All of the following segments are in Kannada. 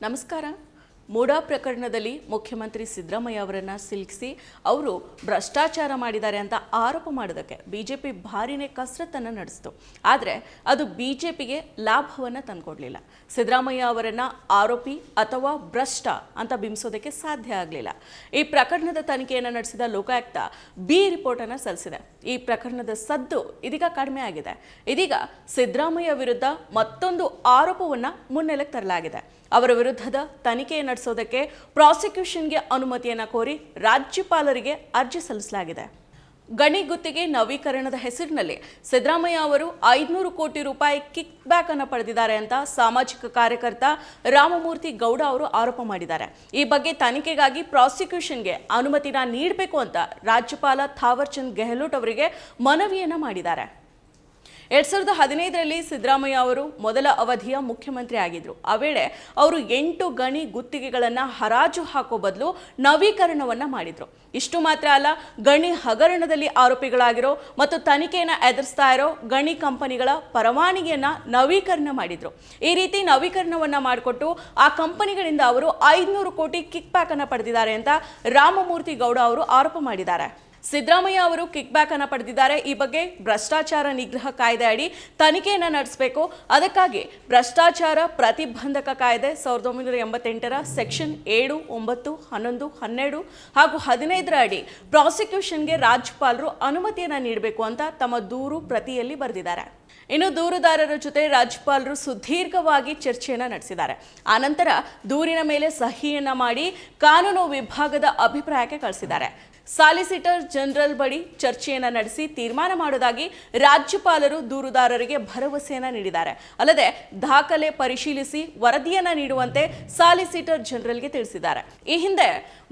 ನಮಸ್ಕಾರ. ಮೂಡಾ ಪ್ರಕರಣದಲ್ಲಿ ಮುಖ್ಯಮಂತ್ರಿ ಸಿದ್ದರಾಮಯ್ಯ ಅವರನ್ನು ಸಿಲುಕಿಸಿ ಅವರು ಭ್ರಷ್ಟಾಚಾರ ಮಾಡಿದ್ದಾರೆ ಅಂತ ಆರೋಪ ಮಾಡೋದಕ್ಕೆ ಬಿಜೆಪಿ ಭಾರಿನೇ ಕಸರತ್ತನ್ನು ನಡೆಸಿತು. ಆದರೆ ಅದು ಬಿಜೆಪಿಗೆ ಲಾಭವನ್ನು ತಂದುಕೊಡ್ಲಿಲ್ಲ. ಸಿದ್ದರಾಮಯ್ಯ ಅವರನ್ನು ಆರೋಪಿ ಅಥವಾ ಭ್ರಷ್ಟ ಅಂತ ಬಿಂಬಿಸೋದಕ್ಕೆ ಸಾಧ್ಯ ಆಗಲಿಲ್ಲ. ಈ ಪ್ರಕರಣದ ತನಿಖೆಯನ್ನು ನಡೆಸಿದ ಲೋಕಾಯುಕ್ತ ಬಿ ರಿಪೋರ್ಟನ್ನು ಸಲ್ಲಿಸಿದೆ. ಈ ಪ್ರಕರಣದ ಸದ್ದು ಇದೀಗ ಕಡಿಮೆ ಆಗಿದೆ. ಇದೀಗ ಸಿದ್ದರಾಮಯ್ಯ ವಿರುದ್ಧ ಮತ್ತೊಂದು ಆರೋಪವನ್ನು ಮುನ್ನೆಲೆಗೆ ತರಲಾಗಿದೆ. ಅವರ ವಿರುದ್ಧದ ತನಿಖೆ ನಡೆಸೋದಕ್ಕೆ ಪ್ರಾಸಿಕ್ಯೂಷನ್ಗೆ ಅನುಮತಿಯನ್ನು ಕೋರಿ ರಾಜ್ಯಪಾಲರಿಗೆ ಅರ್ಜಿ ಸಲ್ಲಿಸಲಾಗಿದೆ. ಗಣಿ ಗುತ್ತಿಗೆ ನವೀಕರಣದ ಹೆಸರಿನಲ್ಲಿ ಸಿದ್ದರಾಮಯ್ಯ ಅವರು 500 ಕೋಟಿ ರೂಪಾಯಿ ಕಿಕ್ ಬ್ಯಾಕ್ ಅನ್ನು ಪಡೆದಿದ್ದಾರೆ ಅಂತ ಸಾಮಾಜಿಕ ಕಾರ್ಯಕರ್ತ ರಾಮಮೂರ್ತಿ ಗೌಡ ಅವರು ಆರೋಪ ಮಾಡಿದ್ದಾರೆ. ಈ ಬಗ್ಗೆ ತನಿಖೆಗಾಗಿ ಪ್ರಾಸಿಕ್ಯೂಷನ್ಗೆ ಅನುಮತಿನ ನೀಡಬೇಕು ಅಂತ ರಾಜ್ಯಪಾಲ ಥಾವರ್ ಚಂದ್ ಗೆಹ್ಲೋಟ್ ಅವರಿಗೆ ಮನವಿಯನ್ನ ಮಾಡಿದ್ದಾರೆ. 2015ರಲ್ಲಿ ಸಿದ್ದರಾಮಯ್ಯ ಅವರು ಮೊದಲ ಅವಧಿಯ ಮುಖ್ಯಮಂತ್ರಿ ಆಗಿದ್ರು. ಆ ವೇಳೆ ಅವರು 8 ಗಣಿ ಗುತ್ತಿಗೆಗಳನ್ನು ಹರಾಜು ಹಾಕೋ ಬದಲು ನವೀಕರಣವನ್ನ ಮಾಡಿದ್ರು. ಇಷ್ಟು ಮಾತ್ರ ಅಲ್ಲ, ಗಣಿ ಹಗರಣದಲ್ಲಿ ಆರೋಪಿಗಳಾಗಿರೋ ಮತ್ತು ತನಿಖೆಯನ್ನು ಎದುರಿಸ್ತಾ ಇರೋ ಗಣಿ ಕಂಪನಿಗಳ ಪರವಾನಗಿಯನ್ನ ನವೀಕರಣ ಮಾಡಿದ್ರು. ಈ ರೀತಿ ನವೀಕರಣವನ್ನ ಮಾಡಿಕೊಟ್ಟು ಆ ಕಂಪನಿಗಳಿಂದ ಅವರು 500 ಕೋಟಿ ಕಿಕ್ ಬ್ಯಾಕ್ ಅನ್ನು ಪಡೆದಿದ್ದಾರೆ ಅಂತ ರಾಮಮೂರ್ತಿ ಗೌಡ ಅವರು ಆರೋಪ ಮಾಡಿದ್ದಾರೆ. ಸಿದ್ದರಾಮಯ್ಯ ಅವರು ಕಿಕ್ ಬ್ಯಾಕ್ ಅನ್ನು ಪಡೆದಿದ್ದಾರೆ. ಈ ಬಗ್ಗೆ ಭ್ರಷ್ಟಾಚಾರ ನಿಗ್ರಹ ಕಾಯ್ದೆ ಅಡಿ ತನಿಖೆಯನ್ನು ನಡೆಸಬೇಕು. ಅದಕ್ಕಾಗಿ ಭ್ರಷ್ಟಾಚಾರ ಪ್ರತಿಬಂಧಕ ಕಾಯ್ದೆ 1988ರ ಸೆಕ್ಷನ್ 7, 9, 11, 12 ಹಾಗೂ 15ರ ಅಡಿ ಪ್ರಾಸಿಕ್ಯೂಷನ್ಗೆ ರಾಜ್ಯಪಾಲರು ಅನುಮತಿಯನ್ನು ನೀಡಬೇಕು ಅಂತ ತಮ್ಮ ದೂರು ಪ್ರತಿಯಲ್ಲಿ ಬರೆದಿದ್ದಾರೆ. ಇನ್ನು ದೂರುದಾರರ ಜೊತೆ ರಾಜ್ಯಪಾಲರು ಸುದೀರ್ಘವಾಗಿ ಚರ್ಚೆಯನ್ನು ನಡೆಸಿದ್ದಾರೆ. ಆನಂತರ ದೂರಿನ ಮೇಲೆ ಸಹಿಯನ್ನ ಮಾಡಿ ಕಾನೂನು ವಿಭಾಗದ ಅಭಿಪ್ರಾಯಕ್ಕೆ ಕಳಿಸಿದ್ದಾರೆ. ಸಾಲಿಸಿಟರ್ ಜನರಲ್ ಬಳಿ ಚರ್ಚೆಯನ್ನು ನಡೆಸಿ ತೀರ್ಮಾನ ಮಾಡೋದಾಗಿ ರಾಜ್ಯಪಾಲರು ದೂರುದಾರರಿಗೆ ಭರವಸೆಯನ್ನ ನೀಡಿದ್ದಾರೆ. ಅಲ್ಲದೆ ದಾಖಲೆ ಪರಿಶೀಲಿಸಿ ವರದಿಯನ್ನ ನೀಡುವಂತೆ ಸಾಲಿಸಿಟರ್ ಜನರಲ್ಗೆ ತಿಳಿಸಿದ್ದಾರೆ. ಈ ಹಿಂದೆ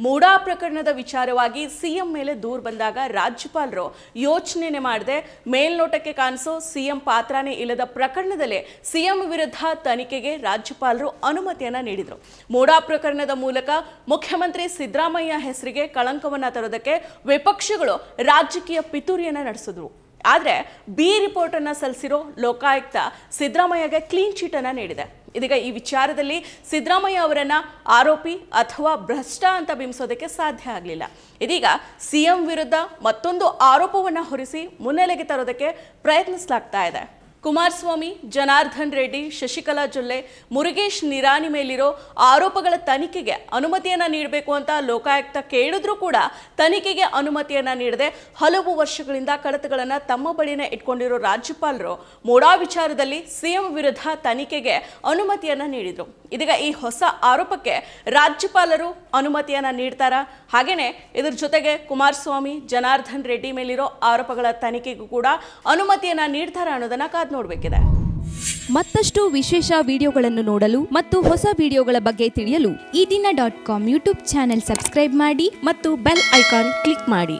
ಮೂಡಾ ಪ್ರಕರಣದ ವಿಚಾರವಾಗಿ ಸಿಎಂ ಮೇಲೆ ದೂರು ಬಂದಾಗ ರಾಜ್ಯಪಾಲರು ಯೋಚನೆ ಮಾಡದೆ ಮೇಲ್ನೋಟಕ್ಕೆ ಕಾಣಿಸೋ ಸಿಎಂ ಪಾತ್ರನೇ ಇಲ್ಲದ ಪ್ರಕರಣದಲ್ಲೇ ಸಿಎಂ ವಿರುದ್ಧ ತನಿಖೆಗೆ ರಾಜ್ಯಪಾಲರು ಅನುಮತಿಯನ್ನ ನೀಡಿದರು. ಮೂಡಾ ಪ್ರಕರಣದ ಮೂಲಕ ಮುಖ್ಯಮಂತ್ರಿ ಸಿದ್ದರಾಮಯ್ಯ ಹೆಸರಿಗೆ ಕಳಂಕವನ್ನ ತರೋದಕ್ಕೆ ವಿಪಕ್ಷಗಳು ರಾಜಕೀಯ ಪಿತೂರಿಯನ್ನ ನಡೆಸಿದ್ರು. ಆದರೆ ಬಿ ರಿಪೋರ್ಟ್ ಅನ್ನ ಸಲ್ಲಿಸಿರೋ ಲೋಕಾಯುಕ್ತ ಸಿದ್ದರಾಮಯ್ಯಗೆ ಕ್ಲೀನ್ ಚೀಟ್ ಅನ್ನ ನೀಡಿದೆ. ಇದೀಗ ಈ ವಿಚಾರದಲ್ಲಿ ಸಿದ್ದರಾಮಯ್ಯ ಅವರನ್ನ ಆರೋಪಿ ಅಥವಾ ಭ್ರಷ್ಟ ಅಂತ ಬಿಂಬಿಸೋದಕ್ಕೆ ಸಾಧ್ಯ ಆಗಲಿಲ್ಲ. ಇದೀಗ ಸಿಎಂ ವಿರುದ್ಧ ಮತ್ತೊಂದು ಆರೋಪವನ್ನ ಹೊರಿಸಿ ಮುನ್ನೆಲೆಗೆ ತರೋದಕ್ಕೆ ಪ್ರಯತ್ನಿಸಲಾಗ್ತಾ ಇದೆ. ಕುಮಾರಸ್ವಾಮಿ, ಜನಾರ್ದನ್ ರೆಡ್ಡಿ, ಶಶಿಕಲಾ ಜೊಲ್ಲೆ, ಮುರುಗೇಶ್ ನಿರಾಣಿ ಮೇಲಿರೋ ಆರೋಪಗಳ ತನಿಖೆಗೆ ಅನುಮತಿಯನ್ನ ನೀಡಬೇಕು ಅಂತ ಲೋಕಾಯುಕ್ತ ಕೇಳಿದ್ರೂ ಕೂಡ ತನಿಖೆಗೆ ಅನುಮತಿಯನ್ನ ನೀಡದೆ ಹಲವು ವರ್ಷಗಳಿಂದ ಕಡತಗಳನ್ನು ತಮ್ಮ ಬಳಿನೇ ಇಟ್ಕೊಂಡಿರೋ ರಾಜ್ಯಪಾಲರು ಮೂಡಾ ವಿಚಾರದಲ್ಲಿ ಸಿಎಂ ವಿರುದ್ಧ ತನಿಖೆಗೆ ಅನುಮತಿಯನ್ನ ನೀಡಿದ್ರು. ಇದೀಗ ಈ ಹೊಸ ಆರೋಪಕ್ಕೆ ರಾಜ್ಯಪಾಲರು ಅನುಮತಿಯನ್ನ ನೀಡ್ತಾರಾ? ಹಾಗೇನೆ ಇದರ ಜೊತೆಗೆ ಕುಮಾರಸ್ವಾಮಿ, ಜನಾರ್ದನ್ ರೆಡ್ಡಿ ಮೇಲಿರೋ ಆರೋಪಗಳ ತನಿಖೆಗೂ ಕೂಡ ಅನುಮತಿಯನ್ನ ನೀಡ್ತಾರಾ ಅನ್ನೋದನ್ನ ಕಾದು ನೋಡಬೇಕಿದೆ. ಮತ್ತಷ್ಟು ವಿಶೇಷ ವಿಡಿಯೋಗಳನ್ನು ನೋಡಲು ಮತ್ತು ಹೊಸ ವಿಡಿಯೋಗಳ ಬಗ್ಗೆ ತಿಳಿಯಲು EDina.com ಯೂಟ್ಯೂಬ್ ಚಾನೆಲ್ ಸಬ್ಸ್ಕ್ರೈಬ್ ಮಾಡಿ ಮತ್ತು ಬೆಲ್ ಐಕಾನ್ ಕ್ಲಿಕ್ ಮಾಡಿ.